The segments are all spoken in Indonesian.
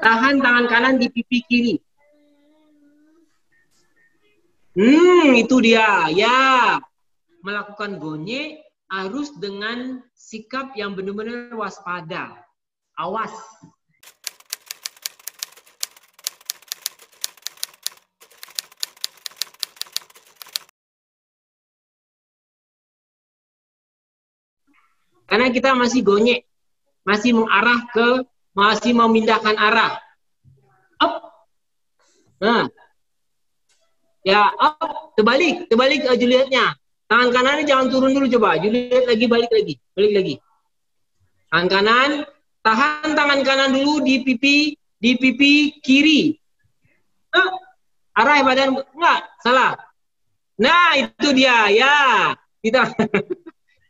Tahan tangan kanan di pipi kiri. Itu dia. Ya. Melakukan gonyek harus dengan sikap yang benar-benar waspada. Awas. Karena kita masih gonyek. Masih mengarah ke, masih memindahkan arah. Up. Nah. Ya, up. Terbalik Julietnya. Tangan kanannya jangan turun dulu coba. Juliet lagi, balik lagi. Tangan kanan, tahan tangan kanan dulu di pipi kiri. Arah badan, enggak, salah. Nah, itu dia, ya. Kita,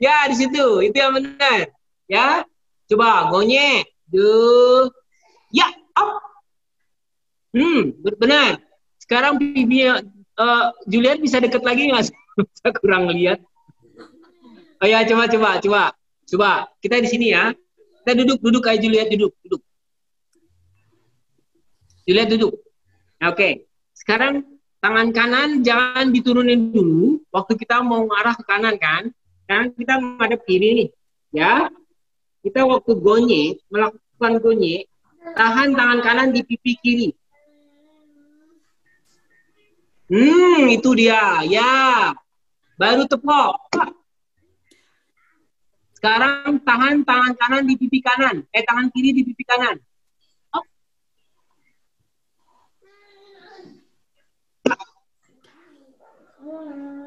ya di situ, itu yang benar. Ya, coba gonyek. Ya, up. Benar. Sekarang pipinya Juliet bisa dekat lagi nggak? Saya kurang lihat. Oh ya, coba. Kita di sini ya. Kita duduk kayak Juliet duduk. Juliet duduk. Oke. Sekarang tangan kanan jangan diturunin dulu. Waktu kita mau mengarah ke kanan kan. Sekarang kita menghadap kiri nih. Ya. Kita waktu gonyek, melakukan gonyek, tahan tangan kanan di pipi kiri. Itu dia. Ya. Baru tepok. Sekarang tahan tangan kanan di pipi kanan. Tangan kiri di pipi kanan.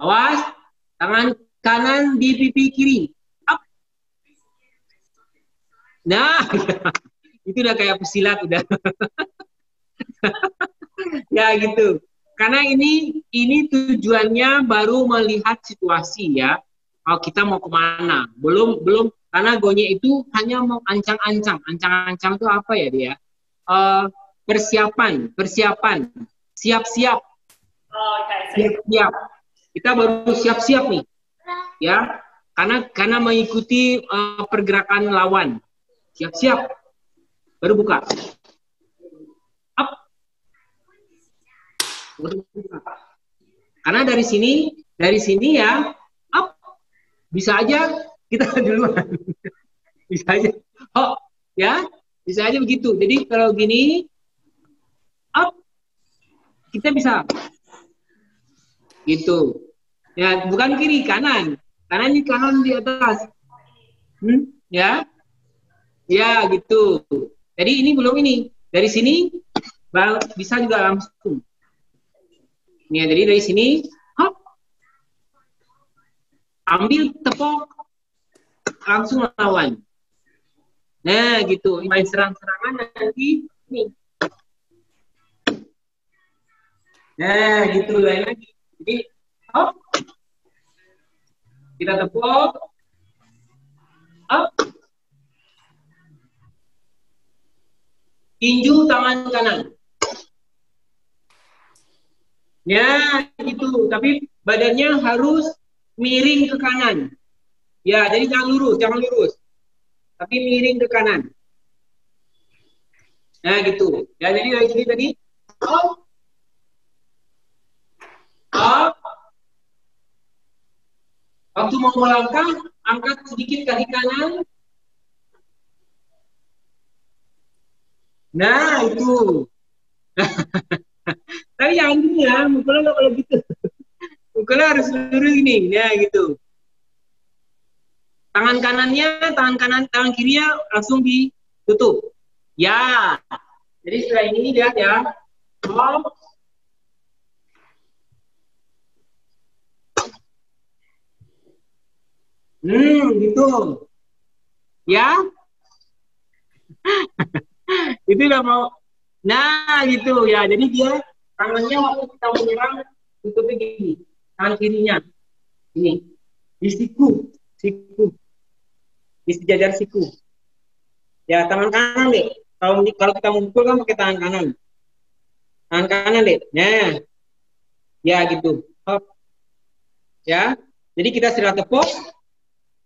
Awas. Tangan kanan di pipi kiri. Up. Nah. Itu udah kayak pesilat udah. Ya gitu. Karena ini tujuannya baru melihat situasi ya. Oh, kita mau kemana? Belum karena gonyek itu hanya mau ancang-ancang. Ancang-ancang itu apa ya dia? Persiapan. Siap-siap. Siap-siap. Kita baru siap-siap nih. Ya. Karena mengikuti pergerakan lawan. Siap-siap. Baru buka. Up. Karena dari sini ya up. Bisa aja kita duluan. Bisa aja. Oh, ya. Bisa aja begitu. Jadi kalau gini up kita bisa gitu. Ya, bukan kiri, kanan. Kanan ini kanan di atas. Ya. Ya, gitu. Jadi ini belum ini. Dari sini bisa juga langsung. Nih, jadi dari sini hop. Ambil tepok langsung lawan. Nah, gitu. Main serang-serangan nanti nih. Nah, gitu lagi. Jadi, hop. Kita tepok. Hop. Tinju tangan kanan. Ya, gitu. Tapi badannya harus miring ke kanan. Ya, jadi jangan lurus. Tapi miring ke kanan. Nah, gitu. Ya, jadi dari sini tadi. Hop. Hop. Waktu mau melangkah, angkat sedikit kaki kanan. Nah, itu. Tapi jangan gini ya, mukulnya kalau gitu. Mukulnya harus lurus gini. Nah, gitu. Tangan kirinya langsung ditutup. Ya. Jadi setelah ini lihat ya. Hop. Gitu. Ya. Itu udah mau. Nah, gitu ya. Jadi dia tangannya waktu kita menyerang tutupnya gini. Tangan kirinya. Ini. Di siku. Di sejajar siku. Ya, tangan kanan deh. Kalau kita memukul kan pakai tangan kanan. Tangan kanan deh. Nah. Ya, gitu. Hop. Ya. Jadi kita setelah tepok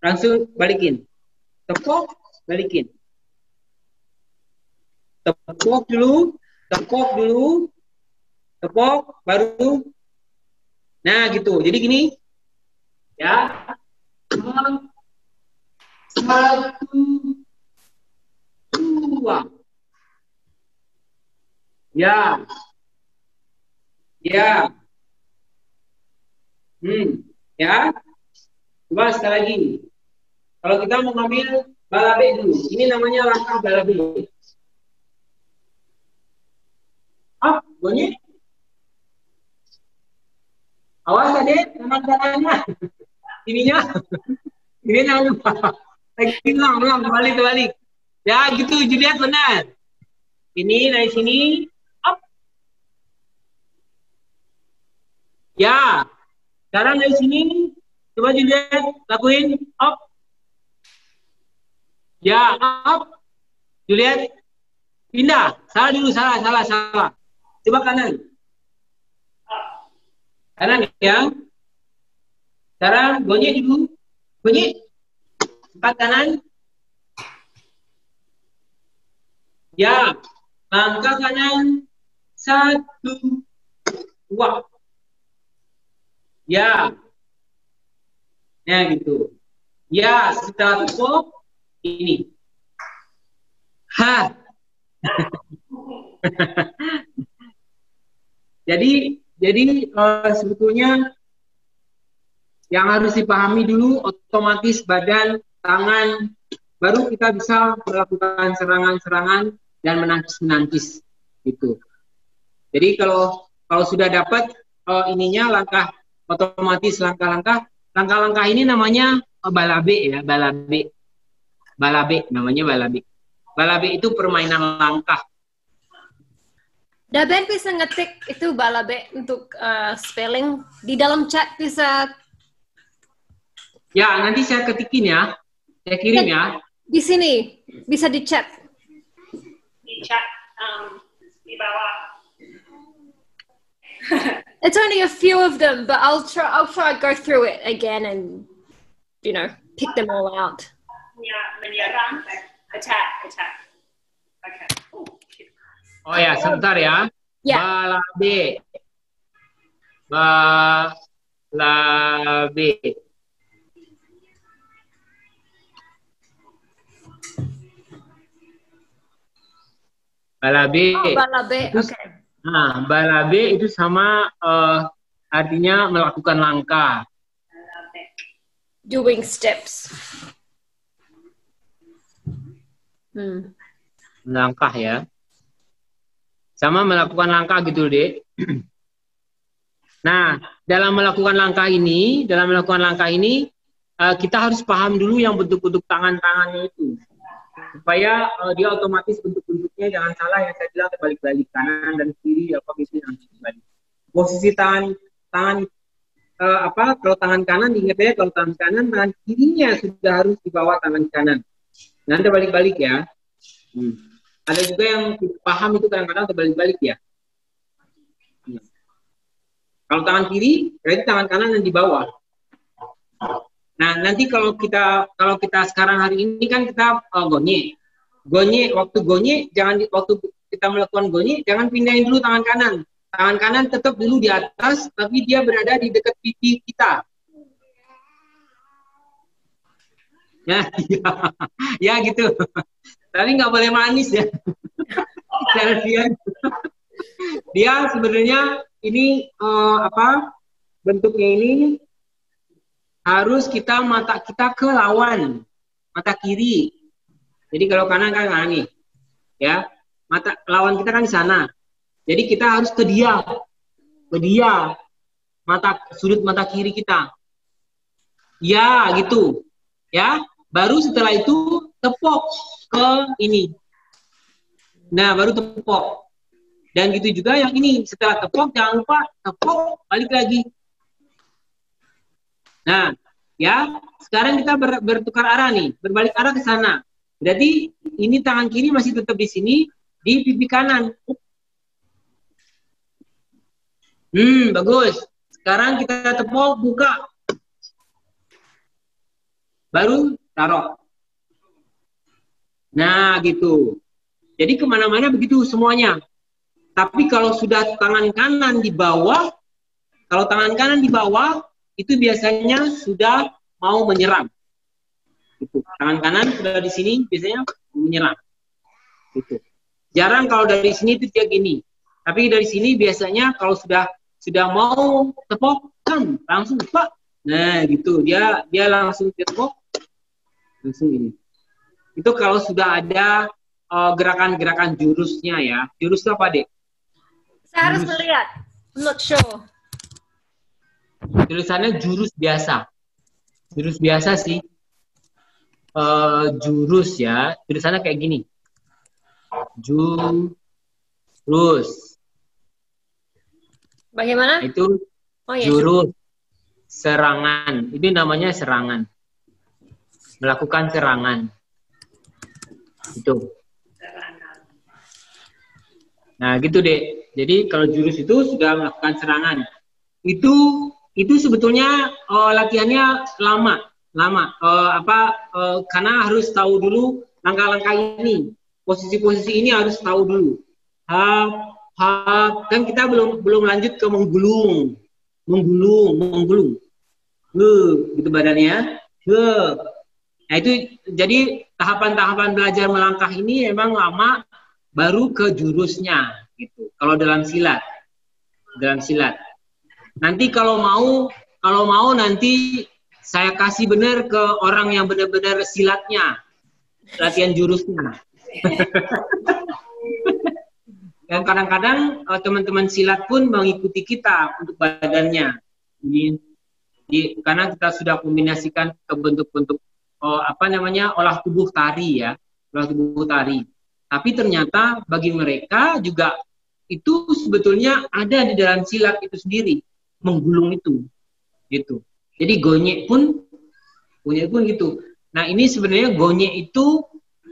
langsung balikin. Tepok, balikin. tepuk dulu, tepuk, baru. Nah, gitu. Jadi gini, ya. 1, 2. Ya. Ya. Ya. Coba sekali lagi. Kalau kita mau ngambil balabe dulu. Ini namanya langkah balabe. Bunyi. Awas tadi, tangan-tangannya. Ininya. Ini jangan lupa. Lagi ulang, balik. Ya, gitu, Juliet benar. Ini dari sini. Up. Ya. Sekarang dari sini. Coba Juliet, lakuin. Up. Ya, up. Juliet. Pindah. Salah dulu, salah. Coba kanan. Kanan ya. Sekarang gonyek dulu. Gonyek. 4 kanan. Ya. Langkah kanan. 1, 2. Ya. Nah gitu. Ya, setelah tepuk ini. Ha. Jadi sebetulnya yang harus dipahami dulu otomatis badan, tangan, baru kita bisa melakukan serangan-serangan dan menangkis gitu. Jadi kalau sudah dapat ininya langkah otomatis langkah-langkah ini namanya balabe ya, balabe namanya balabe. Balabe itu permainan langkah. Ben bisa ngetik itu balabe untuk spelling di dalam chat bisa. Ya, nanti saya ketikin ya. Saya kirim ya. Di sini bisa di chat. Di chat di bawah. It's only a few of them, but I'll try go through it again and pick them all out. Menyerang, attack. Okay. Oh ya, sebentar ya. Yeah. Balabe. Balabe. Oh, balabe. Oke. Okay. Nah, balabe itu sama artinya melakukan langkah. Doing steps. Langkah ya. Sama melakukan langkah gitu, Dek. Nah, dalam melakukan langkah ini, kita harus paham dulu yang bentuk-bentuk tangan-tangannya itu. Supaya dia otomatis bentuk-bentuknya jangan salah yang saya bilang terbalik-balik kanan dan kiri apa gitu nanti balik. Posisi tangan kalau tangan kanan ingat ya, kalau tangan kirinya sudah harus di bawah tangan kanan. Nanti balik-balik ya. Ada juga yang tidak paham itu kadang-kadang terbalik-balik ya. Kalau tangan kiri, berarti tangan kanan yang di bawah. Nah, nanti kalau kita sekarang hari ini kan kita gonyek. Waktu gonyek waktu kita melakukan gonyek jangan pindahin dulu tangan kanan. Tangan kanan tetap dulu di atas, tapi dia berada di dekat pipi kita. Ya gitu. Tapi nggak boleh manis ya. Dia sebenarnya ini bentuknya ini harus mata kita ke lawan, mata kiri. Jadi kalau kanan kan nih, ya mata lawan kita kan di sana. Jadi kita harus ke dia, sudut mata kiri kita. Ya gitu, ya. Baru setelah itu tepuk ke ini. Nah baru tepuk. Dan gitu juga yang ini setelah tepuk jangan lupa tepuk balik lagi. Nah, ya, sekarang kita bertukar arah nih, berbalik arah ke sana. Berarti ini tangan kiri masih tetap di sini, di pipi kanan. Bagus. Sekarang kita tepuk, buka. Baru taruh. Nah, gitu. Jadi kemana-mana begitu semuanya. Tapi kalau sudah tangan kanan di bawah, kalau tangan kanan di bawah, itu biasanya sudah mau menyerang. Gitu. Tangan kanan sudah di sini, biasanya menyerang. Gitu. Jarang kalau dari sini itu dia gini. Tapi dari sini biasanya kalau sudah mau tepok, kan langsung Pak. Nah gitu, dia langsung tepok, langsung ini. Itu kalau sudah ada gerakan-gerakan jurusnya ya. Jurus itu apa, Dek? Saya harus melihat. I'm not sure. Tulisannya jurus biasa. Jurus biasa sih. Jurus ya. Tulisannya kayak gini. Jurus. Bagaimana? Itu jurus. Serangan. Itu namanya serangan. Melakukan serangan. Itu. Nah, gitu deh. Jadi kalau jurus itu sudah melakukan serangan. Itu sebetulnya latihannya lama. Karena harus tahu dulu langkah-langkah ini. Posisi-posisi ini harus tahu dulu. Kan kita belum lanjut ke menggulung. Gitu badannya. Nah itu jadi tahapan-tahapan belajar melangkah ini emang lama, baru ke jurusnya gitu. Kalau dalam silat. Nanti kalau mau nanti saya kasih benar ke orang yang benar-benar silatnya, latihan jurusnya. Dan kadang-kadang teman-teman silat pun mengikuti kita untuk badannya. Karena kita sudah kombinasikan ke bentuk-bentuk olah tubuh tari ya, olah tubuh tari. Tapi ternyata bagi mereka juga itu sebetulnya ada di dalam silat itu sendiri, menggulung itu, gitu. Jadi gonyek pun gitu. Nah ini sebenarnya gonyek itu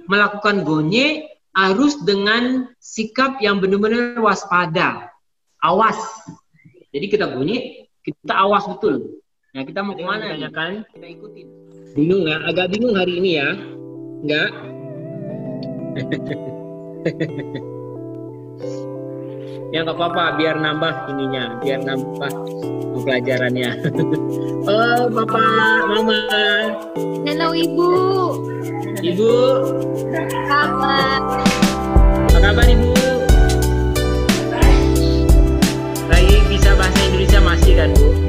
melakukan gonyek harus dengan sikap yang benar-benar waspada, awas. Jadi kita gonyek, kita awas betul. Nah kita mau kemana ya kan? Kita ikutin. Bingung ya? Agak bingung hari ini ya? Enggak? Ya nggak apa-apa, biar nambah ininya, biar nambah pelajarannya. Oh Bapak, Mama. Hello Ibu. Ibu. Kabar. Apa kabar Ibu? Baik, bisa bahasa Indonesia masih kan Bu?